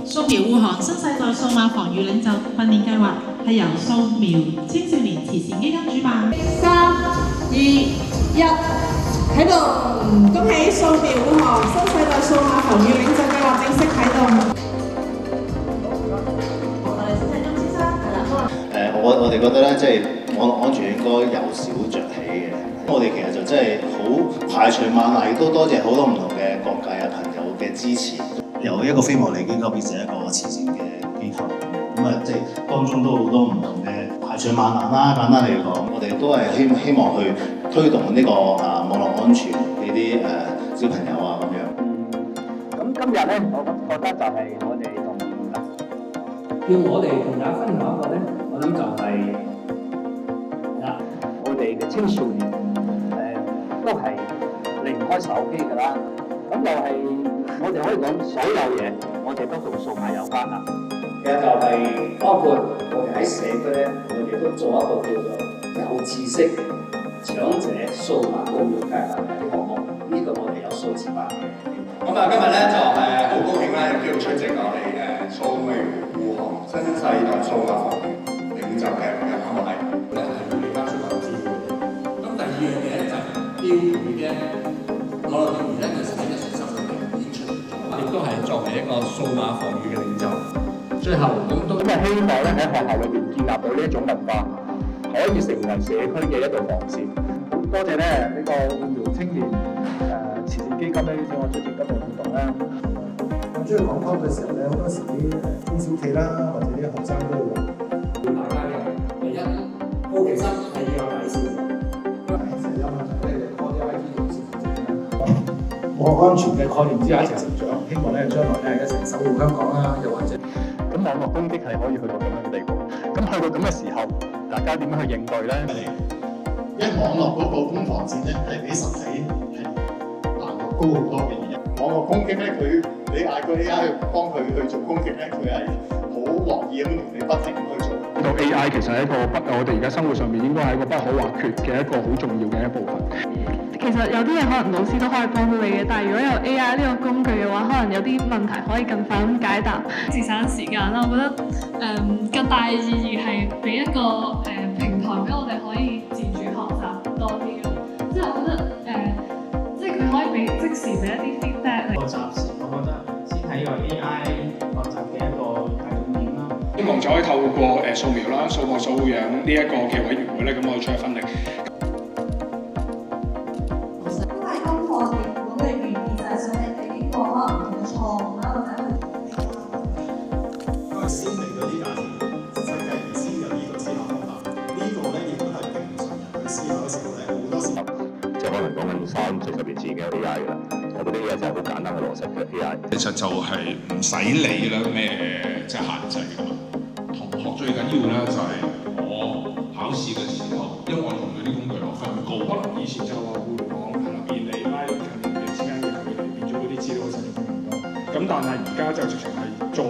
掃描護航新世代數碼防禦領袖訓練計劃係由掃描青少年慈善基金主辦。3、2、1，啟動！恭喜掃描護航新世代數碼防禦領袖計劃正式啟動。我哋先請鍾先生係啦。我哋覺得咧，即係網絡安全應該由小着起嘅。我哋其實就真係好排除萬難，亦都多謝好多唔同嘅各界啊朋友嘅支持。由一個非牟利機構變成一個慈善嘅機構，咁啊，即係當中都好多唔同嘅排除萬難啦。簡單嚟講，我哋都係希望去推動呢個網絡安全呢啲小朋友啊咁樣。咁今日咧，我覺得就係我哋同叫我哋同大家分享一個咧，我諗就係我哋嘅青少年都係離唔開手機㗎啦。咁就係我哋可以講所有嘢，我哋都同數碼有關啦。其實就係包括我哋喺社區咧，我哋都做一個叫做有知識長者數碼公用計劃嘅項目。呢個我哋有數字化嘅。咁啊，今日咧就好高興咧，叫出席我哋掃描護航新世代數碼防禦領袖嘅項目係咧係要你翻出嚟資料嘅。咁第二樣嘢咧就係釣魚嘅網絡釣魚咧，其實喺日常生活裏面已經出現咗，亦都係作為一個數碼防禦嘅領袖。最後咁希望咧喺學校裏邊建立到呢一種文化，可以成為社區嘅一道防線。好多謝咧呢個護苗青年慈善基金咧，請我出席今日活動啦。咁出去講溝嘅時候咧，好多時啲中小企啦，或者啲學生都會話，大家嘅第一好奇心係要有底線。成日有問題咧，我哋 IT 同事負責網絡安全嘅概念之下一齊成長，希望咧將來咧一齊守護香港啦，又或者咁網絡攻擊係可以去到咁樣嘅地步，咁去到咁嘅時候，大家點樣去應對咧？因為網絡嗰個攻防戰咧係比實體係難度高好多嘅原因。網絡攻擊咧，你嗌個 AI 去幫佢去做攻擊咧，佢係好樂意咁同你不停咁去做。到 AI 其實係一個我哋而家生活上面應該係一個不可或缺嘅一個好重要嘅一部分。其實有啲嘢可能老師都可以幫到你嘅，但係如果有 AI 呢個工具嘅話，可能有啲問題可以更快咁解答，節省時間啦。我覺得更大嘅意義係俾一個平台俾我哋可以自主學習多啲咯。即係我覺得即係佢可以俾即時俾一啲 feedback 嚟。暫時我覺得先喺個 AI 學習嘅一個介入點啦。希望就可以透過掃描啦、數學素養呢一個嘅委員會咧，咁我哋出一分力。先嚟嗰啲價錢，世界而先有呢個思考方法，呢個咧亦都係平常人去思考嘅時候咧，好多時候即係可能講緊30-40年前已經有 AI 㗎啦，有嗰啲嘢就係好簡單嘅邏輯嘅 AI。其實就係唔使理啦咩即係限制㗎嘛。同學最緊要咧就係我考試嘅時候，因為我用嗰啲工具學分高，可能以前就話互聯網係啦便利啦，近年之間嘅距離變咗嗰啲資料實在更多。咁但係而家就直情係再